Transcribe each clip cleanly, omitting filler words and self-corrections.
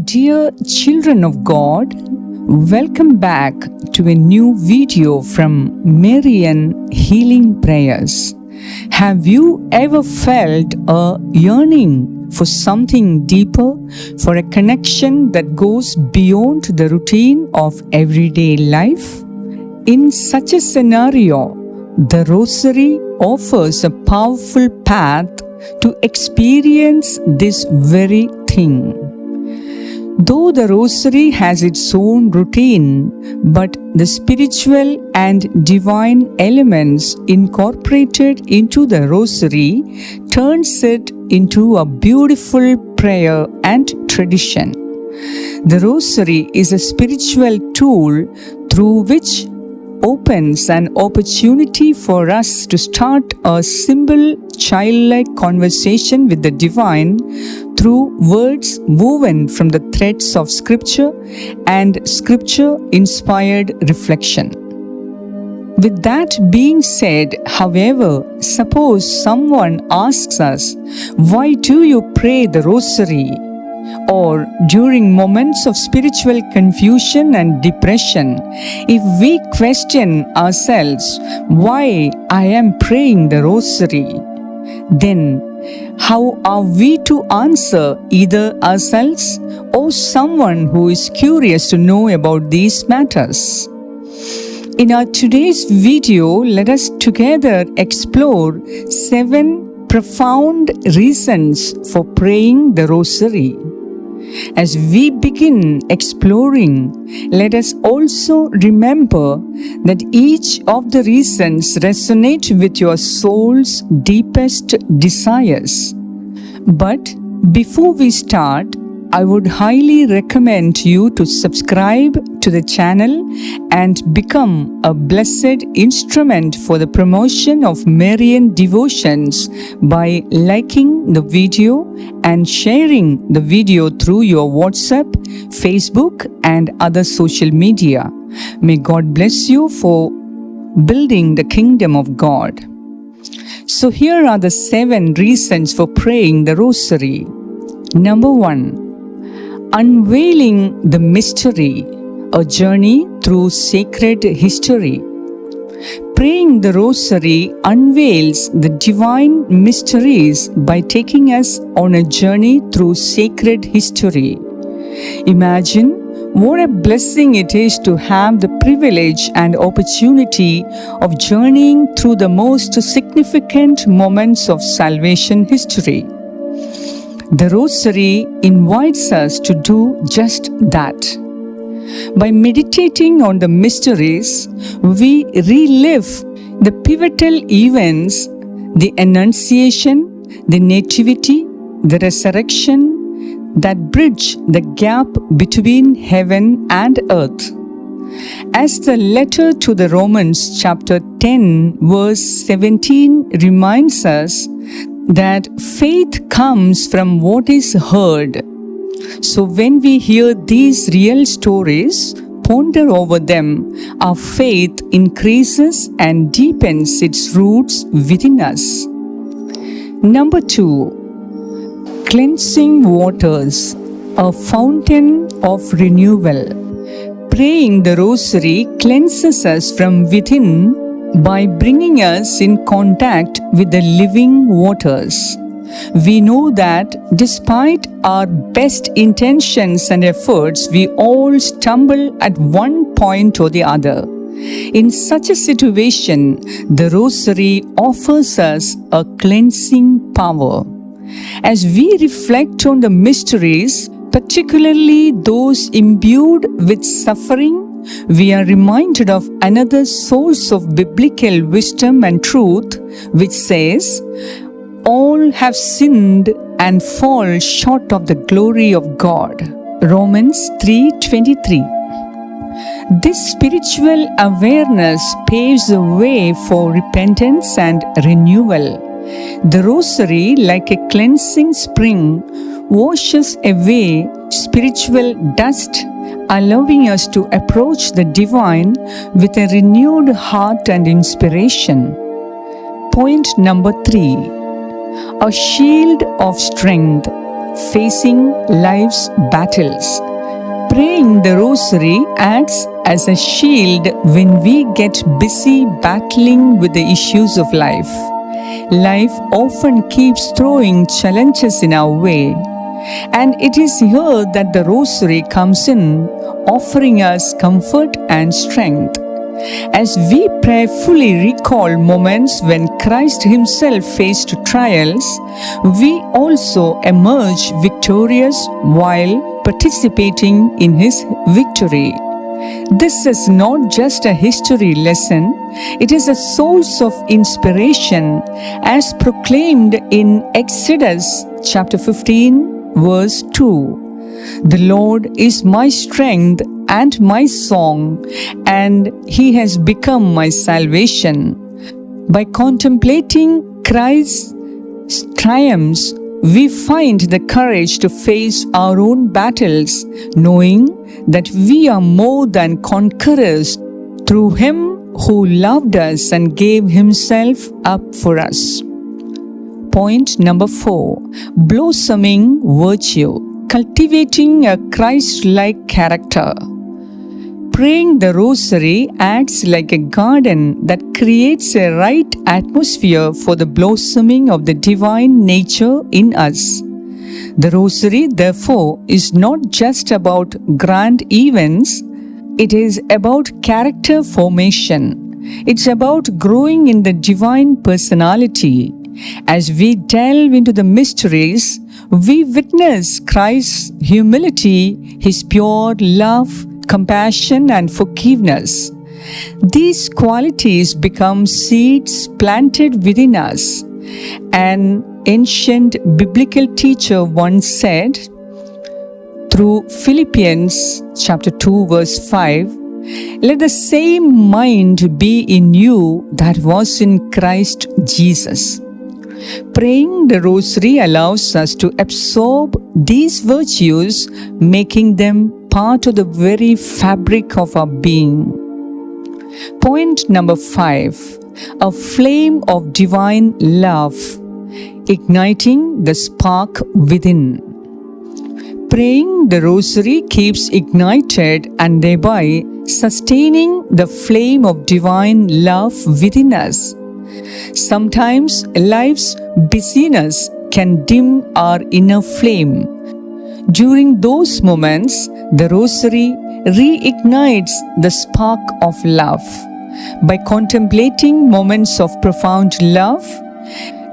Dear children of God, welcome back to a new video from Marian Healing Prayers. Have you ever felt a yearning for something deeper, for a connection that goes beyond the routine of everyday life? In such a scenario, the Rosary offers a powerful path to experience this very thing. Though the Rosary has its own routine, but the spiritual and divine elements incorporated into the Rosary turns it into a beautiful prayer and tradition. The Rosary is a spiritual tool through which opens an opportunity for us to start a simple, childlike conversation with the divine through words woven from the threads of Scripture and Scripture-inspired reflection. With that being said, however, suppose someone asks us, "Why do you pray the Rosary?" Or during moments of spiritual confusion and depression, if we question ourselves, "Why I am praying the Rosary?" then how are we to answer either ourselves or someone who is curious to know about these matters? In our today's video, let us together explore 7 profound reasons for praying the Rosary. As we begin exploring, let us also remember that each of the reasons resonate with your soul's deepest desires. But before we start, I would highly recommend you to subscribe to the channel and become a blessed instrument for the promotion of Marian devotions by liking the video and sharing the video through your WhatsApp, Facebook, and other social media. May God bless you for building the kingdom of God. So here are the 7 reasons for praying the Rosary. Number 1. Unveiling the mystery, a journey through sacred history. Praying the Rosary unveils the divine mysteries by taking us on a journey through sacred history. Imagine what a blessing it is to have the privilege and opportunity of journeying through the most significant moments of salvation history. The Rosary invites us to do just that. By meditating on the mysteries, we relive the pivotal events, the Annunciation, the Nativity, the Resurrection, that bridge the gap between heaven and earth. As the letter to the Romans chapter 10 verse 17 reminds us, that faith comes from what is heard. So when we hear these real stories, ponder over them, our faith increases and deepens its roots within us. Number 2. Cleansing waters, a fountain of renewal. Praying the Rosary cleanses us from within by bringing us in contact with the living waters. We know that despite our best intentions and efforts, we all stumble at one point or the other. In such a situation, the Rosary offers us a cleansing power. As we reflect on the mysteries, particularly those imbued with suffering, we are reminded of another source of biblical wisdom and truth, which says, "All have sinned and fall short of the glory of God." Romans 3:23. This spiritual awareness paves the way for repentance and renewal. The Rosary, like a cleansing spring, washes away spiritual dust, allowing us to approach the divine with a renewed heart and inspiration. Point number 3. A shield of strength, facing life's battles. Praying the Rosary acts as a shield when we get busy battling with the issues of life. Life often keeps throwing challenges in our way, and it is here that the Rosary comes in, offering us comfort and strength. As we prayerfully recall moments when Christ Himself faced trials, we also emerge victorious while participating in His victory. This is not just a history lesson, it is a source of inspiration as proclaimed in Exodus chapter 15, verse 2. The Lord is my strength and my song, and He has become my salvation. By contemplating Christ's triumphs, we find the courage to face our own battles, knowing that we are more than conquerors through Him who loved us and gave Himself up for us. Point number 4. Blossoming virtue, cultivating a Christ-like character. Praying the Rosary acts like a garden that creates a right atmosphere for the blossoming of the divine nature in us. The Rosary, therefore, is not just about grand events, it is about character formation. It's about growing in the divine personality. As we delve into the mysteries, we witness Christ's humility, His pure love, compassion and forgiveness. These qualities become seeds planted within us. An ancient biblical teacher once said, through Philippians chapter 2 verse 5, "Let the same mind be in you that was in Christ Jesus." Praying the Rosary allows us to absorb these virtues, making them part of the very fabric of our being. Point number 5. A flame of divine love, igniting the spark within. Praying the Rosary keeps ignited and thereby sustaining the flame of divine love within us. Sometimes life's busyness can dim our inner flame. During those moments, the Rosary reignites the spark of love. By contemplating moments of profound love,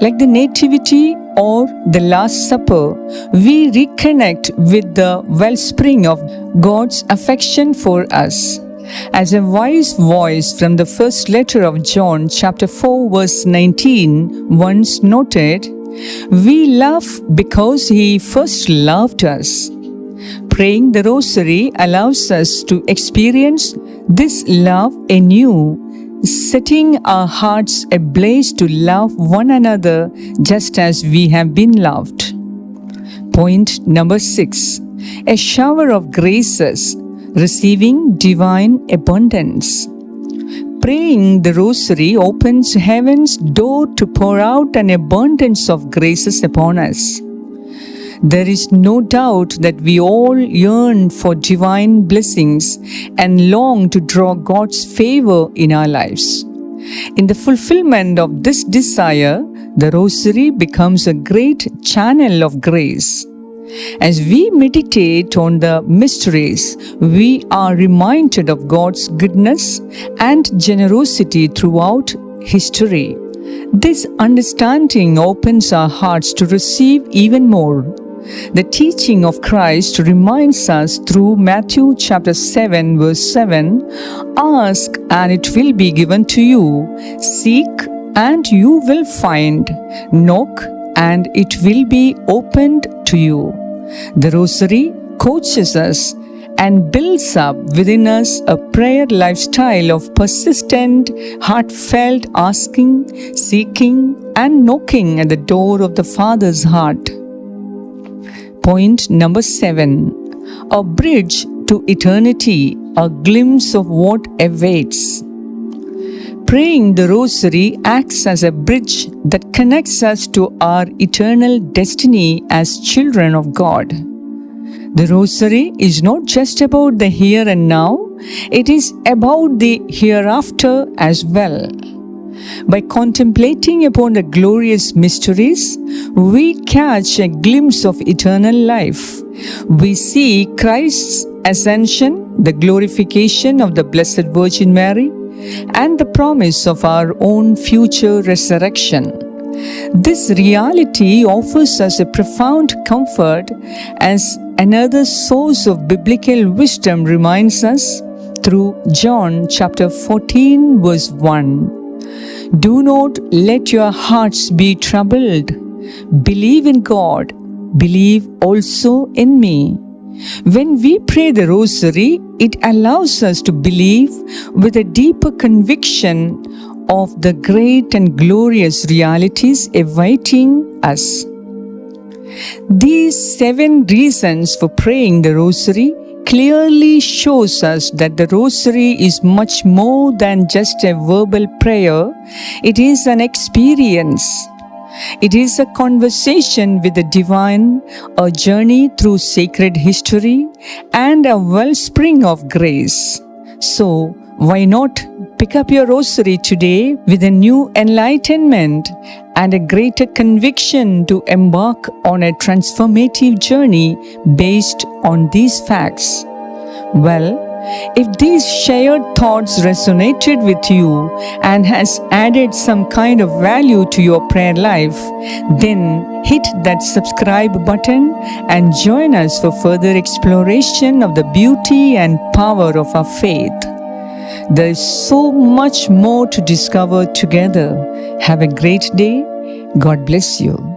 like the Nativity or the Last Supper, we reconnect with the wellspring of God's affection for us. As a wise voice from the first letter of John, chapter 4, verse 19, once noted, "We love because He first loved us." Praying the Rosary allows us to experience this love anew, setting our hearts ablaze to love one another just as we have been loved. Point number 6. A shower of graces, receiving divine abundance. Praying the Rosary opens heaven's door to pour out an abundance of graces upon us. There is no doubt that we all yearn for divine blessings and long to draw God's favor in our lives. In the fulfillment of this desire, the Rosary becomes a great channel of grace. As we meditate on the mysteries, we are reminded of God's goodness and generosity throughout history. This understanding opens our hearts to receive even more. The teaching of Christ reminds us through Matthew chapter 7 verse 7, "Ask and it will be given to you. Seek and you will find. Knock and it will be opened to you." The Rosary coaches us and builds up within us a prayer lifestyle of persistent, heartfelt asking, seeking, and knocking at the door of the Father's heart. Point number 7. A bridge to eternity, a glimpse of what awaits. praying the Rosary acts as a bridge that connects us to our eternal destiny as children of God. The Rosary is not just about the here and now, it is about the hereafter as well. By contemplating upon the glorious mysteries, we catch a glimpse of eternal life. We see Christ's ascension, the glorification of the Blessed Virgin Mary, and the promise of our own future resurrection. This reality offers us a profound comfort as another source of biblical wisdom reminds us through John chapter 14 verse 1. Do not let your hearts be troubled. Believe in God. Believe also in me. When we pray the Rosary, it allows us to believe with a deeper conviction of the great and glorious realities awaiting us. These 7 reasons for praying the Rosary clearly shows us that the Rosary is much more than just a verbal prayer. It is an experience. It is a conversation with the divine, a journey through sacred history, and a wellspring of grace. So, why not pick up your Rosary today with a new enlightenment and a greater conviction to embark on a transformative journey based on these facts? Well, if these shared thoughts resonated with you and has added some kind of value to your prayer life, then hit that subscribe button and join us for further exploration of the beauty and power of our faith. There is so much more to discover together. Have a great day. God bless you.